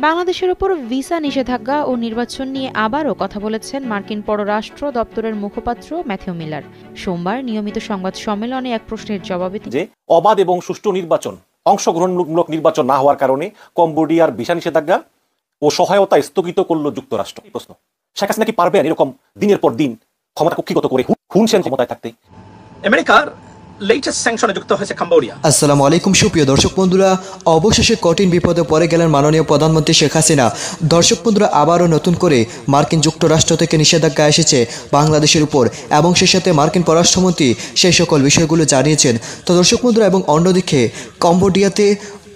বাংলাদেশের উপর ভিসা নিষেধাজ্ঞা ও নির্বাচন নিয়ে আবারও কথা বলেছেন মার্কিন পররাষ্ট্র দপ্তরের মুখপাত্র ম্যাথিউ মিলার। সোমবার নিয়মিত সংবাদ সম্মেলনে এক প্রশ্নের জবাবে যে অবাধ এবং সুষ্ঠু নির্বাচন, অংশগ্রহণমূলক নির্বাচন না হওয়ার কারণে কম্বোডিয়ার ভিসা নিষেধাজ্ঞা ও সহায়তা স্থগিত করল যুক্তরাষ্ট্র। এই প্রশ্ন, শেখ হাসিনা কি পারবেন এরকম দিনের পর দিন ক্ষমতা কুক্ষিগত করে হুনসেন ক্ষমতায় থাকতে? আমেরিকার লেটেস্ট স্যাংশনে যুক্ত হয়েছে কম্বোডিয়া। আসসালামু আলাইকুম সুপ্রিয় দর্শক বন্ধুরা, অবশেষে কঠিন বিপদে পড়ে গেলেন মাননীয় প্রধানমন্ত্রী শেখ হাসিনা। দর্শক বন্ধুরা, আবারও নতুন করে মার্কিন যুক্তরাষ্ট্র থেকে নিষেধাজ্ঞা এসেছে বাংলাদেশের উপর এবং সেই সাথে মার্কিন পররাষ্ট্রমন্ত্রী সেই সকল বিষয়গুলো জানিয়েছেন। তো দর্শক বন্ধুরা, এবং অন্যদিকে কম্বোডিয়াতে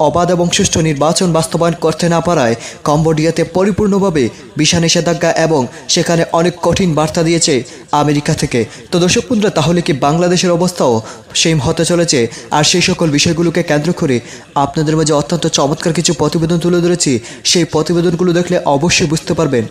অবাধ এবং সুষ্ঠু নির্বাচন বাস্তবায়ন করতে না পারায় কম্বোডিয়াতে পরিপূর্ণভাবে ভিসা নিষেধাজ্ঞা এবং সেখানে অনেক কঠিন বার্তা দিয়েছে আমেরিকা থেকে। তো দর্শক বন্ধুরা, তাহলে কি বাংলাদেশের অবস্থাও সেম হতে চলেছে? আর সেই সকল বিষয়গুলোকে কেন্দ্র করে আপনাদের মাঝে অত্যন্ত চমৎকার কিছু প্রতিবেদন তুলে ধরেছি। সেই প্রতিবেদনগুলো দেখলে অবশ্যই বুঝতে পারবেন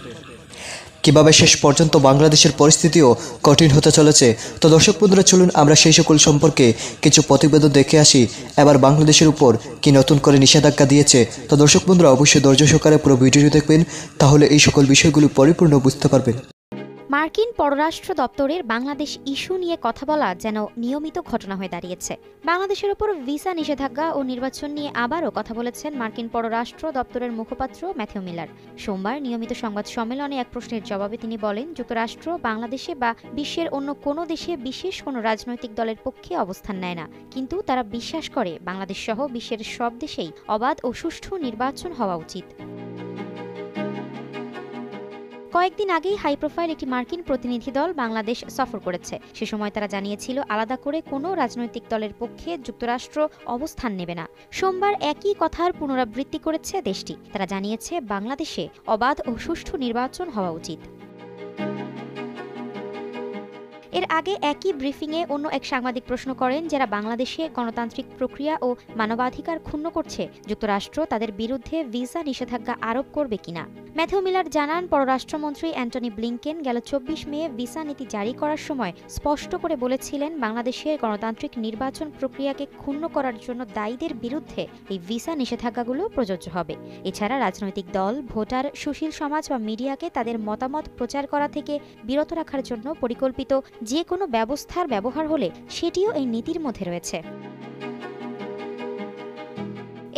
কিভাবে শেষ পর্যন্ত বাংলাদেশের পরিস্থিতিও কঠিন হতে চলেছে। তো দর্শক বন্ধুরা, চলুন আমরা সেই সকল সম্পর্কে কিছু প্রতিবেদন দেখে আসি। এবার বাংলাদেশের উপর কি নতুন করে নিষেধাজ্ঞা দিয়েছে। তো দর্শক বন্ধুরা, অবশ্যই ধৈর্য সহকারে পুরো ভিডিওটি দেখবেন, তাহলে এই সকল বিষয়গুলো পরিপূর্ণ বুঝতে পারবেন। মার্কিন পররাষ্ট্র দপ্তরের বাংলাদেশ ইস্যু নিয়ে কথা বলা যেন নিয়মিত ঘটনা হয়ে দাঁড়িয়েছে। বাংলাদেশের উপর ভিসা নিষেধাজ্ঞা ও নির্বাচন নিয়ে আবারও কথা বলেছেন মার্কিন পররাষ্ট্র দপ্তরের মুখপাত্র ম্যাথিউ মিলার। সোমবার নিয়মিত সংবাদ সম্মেলনে এক প্রশ্নের জবাবে তিনি বলেন, যুক্তরাষ্ট্র বাংলাদেশে বা বিশ্বের অন্য কোনো দেশে বিশেষ কোনো রাজনৈতিক দলের পক্ষে অবস্থান নেয় না, কিন্তু তারা বিশ্বাস করে বাংলাদেশ সহ বিশ্বের সব দেশেই অবাধ ও সুষ্ঠু নির্বাচন হওয়া উচিত। কয়েকদিন আগেই হাই প্রোফাইল একটি মার্কিন প্রতিনিধি দল বাংলাদেশ সফর করেছে। সে সময় তারা জানিয়েছিল আলাদা করে কোনো রাজনৈতিক দলের পক্ষে যুক্তরাষ্ট্র অবস্থান নেবে না। সোমবার একই কথার পুনরাবৃত্তি করেছে দেশটি। তারা জানিয়েছে বাংলাদেশে অবাধ ও সুষ্ঠু নির্বাচন হওয়া উচিত। এর আগে একই ব্রিফিংয়ে অন্য এক সাংবাদিক প্রশ্ন করেন, যারা বাংলাদেশে গণতান্ত্রিক প্রক্রিয়া ও মানবাধিকার ক্ষুণ্ণ করছে, যুক্তরাষ্ট্র তাদের বিরুদ্ধে ভিসা নিষেধাজ্ঞা আরোপ করবে কিনা। ম্যাথিউ মিলার জানান, পররাষ্ট্রমন্ত্রী অ্যান্টনি ব্লিংকেন গেল 24 মে ভিসা নীতি জারি করার সময় স্পষ্ট করে বলেছিলেন, বাংলাদেশের গণতান্ত্রিক নির্বাচন প্রক্রিয়াকে ক্ষুণ্ণ করার জন্য দায়ীদের বিরুদ্ধে এই ভিসা নিষেধাজ্ঞাগুলো প্রযোজ্য হবে। এছাড়া রাজনৈতিক দল, ভোটার, সুশীল সমাজ বা মিডিয়াকে তাদের মতামত প্রচার করা থেকে বিরত রাখার জন্য পরিকল্পিত যে কোনো ব্যবস্থার ব্যবহার হলে সেটিও এই নীতির মধ্যে রয়েছে।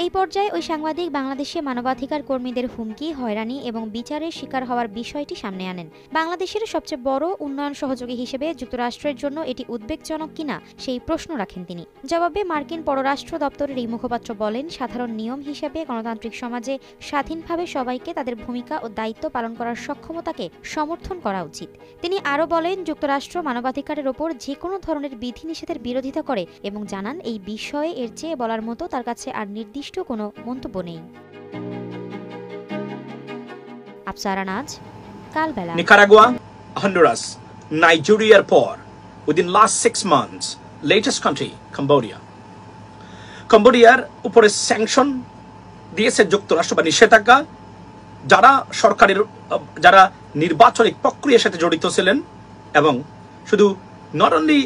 এই পর্যায়ে ওই সাংবাদিক বাংলাদেশে মানবাধিকার কর্মীদের হুমকি, হয়রানি এবং বিচারের শিকার হওয়ার বিষয়টি সামনে আনেন। বাংলাদেশের সবচেয়ে বড় উন্নয়ন সহযোগী হিসেবে যুক্তরাষ্ট্রের জন্য এটি উদ্বেগজনক কিনা সেই প্রশ্ন রাখেন তিনি। জবাবে মার্কিন পররাষ্ট্র দপ্তরের এই মুখপাত্র বলেন, সাধারণ নিয়ম হিসেবে গণতান্ত্রিক সমাজে স্বাধীনভাবে সবাইকে তাদের ভূমিকা ও দায়িত্ব পালন করার সক্ষমতাকে সমর্থন করা উচিত। তিনি আরও বলেন, যুক্তরাষ্ট্র মানবাধিকারের ওপর যে কোনো ধরনের বিধিনিষেধের বিরোধিতা করে এবং জানান এই বিষয়ে এর চেয়ে বলার মতো তার কাছে আর নির্দিষ্ট কোনো মন্তব্য নেই। আফসারা নাজ, কালবেলা। নিকারাগুয়া, হন্ডুরাস, নাইজেরিয়ার পর within last 6 months latest country Cambodia. কম্বোডিয়ার উপরে স্যাংশন দিয়েছে যুক্তরাষ্ট্র বা নিষেধাজ্ঞা, যারা নির্বাচনিক প্রক্রিয়ার সাথে জড়িত ছিলেন, এবং শুধু not only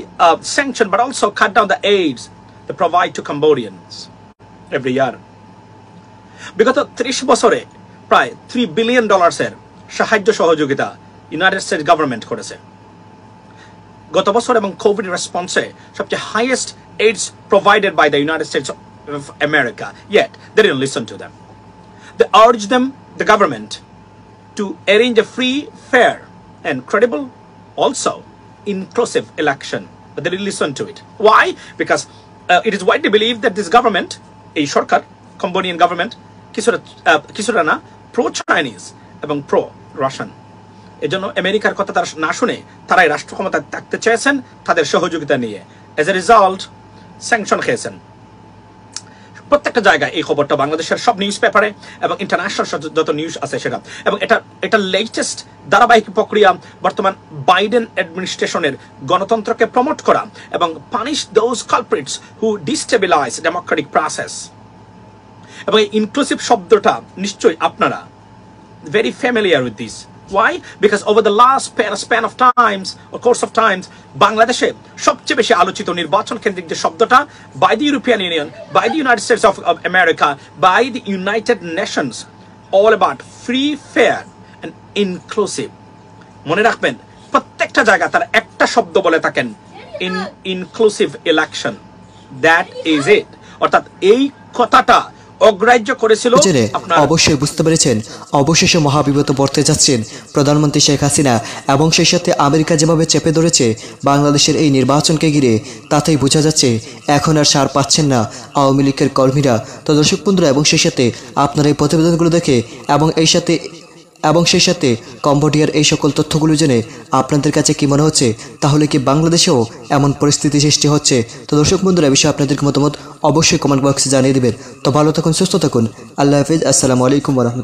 sanction but also cut down the aids they provide to Cambodians every year. বিগত 30 বছরে প্রায় $3 billion সাহায্য সহযোগিতা ইউনাইটেড স্টেটস গভর্নমেন্ট করেছে। গত বছর এবং কোভিড রেসপন্সে সবচেয়ে highest aids provided by the United States of America, yet they didn't listen to them. They urged the government to arrange a free, fair and credible, also inclusive election, but they didn't listen to it. Why? Because it is widely believed that this government, এই সরকার, Cambodian government, কিছুটা না pro Chinese এবং pro Russian. এজন্য আমেরিকার কথা তারা না শুনে তারাই রাষ্ট্র ক্ষমতায় থাকতে চেয়েছেন তাদের সহযোগিতা নিয়ে। এজ এ রেজাল্ট স্যাংশন খেয়েছেন। প্রত্যেকটা জায়গায় এই খবরটা বাংলাদেশের সব নিউজ পেপারে এবং ইন্টারন্যাশনাল যত নিউজ আছে সেটা, এবং এটা লেটেস্ট ধারাবাহিক প্রক্রিয়া বর্তমান বাইডেন অ্যাডমিনিস্ট্রেশনের গণতন্ত্রকে প্রমোট করা এবং punish those culprits who destabilise Democratic process. এবং এই ইনক্লুসিভ শব্দটা নিশ্চয়ই আপনারা very familiar with this. Why? Because over the last span of times or course of times, বাংলাদেশে সবচেয়ে বেশি আলোচিত নির্বাচন কেন্দ্রিক যে শব্দটা by the European Union, by the United States of America, by the United Nations all about free, fair and inclusive. মনে রাখবেন প্রত্যেকটা জায়গা তার একটা শব্দ বলে থাকেন, inclusive election. That is it. অর্থাৎ এই কথাটা অগ্রাহ্য করেছিল। জেনে অবশ্যই বুঝতে পেরেছেন অবশেষে মহাবিপদে পড়তে যাচ্ছেন প্রধানমন্ত্রী শেখ হাসিনা, এবং সেই সাথে আমেরিকা যেভাবে চেপে ধরেছে বাংলাদেশের এই নির্বাচনকে ঘিরে, তাতেই বোঝা যাচ্ছে এখন আর সার পাচ্ছেন না আওয়ামী লীগের কর্মীরা। তো দর্শক বন্ধুরা, এবং সেই সাথে আপনারা এই প্রতিবেদনগুলো দেখে এবং সেই সাথে কম্বোডিয়ার এই সকল তথ্যগুলো জেনে আপনাদের কাছে কি মনে হচ্ছে? তাহলে কি বাংলাদেশেও এমন পরিস্থিতি সৃষ্টি হচ্ছে? তো দর্শক বন্ধুরা, এই বিষয়ে আপনাদের মতামত অবশ্যই কমেন্ট বক্সে জানিয়ে দেবেন। তো ভালো থাকুন, সুস্থ থাকুন, আল্লাহ হাফিজ, আসসালামু আলাইকুম ওয়া রাহমাতুল্লাহ।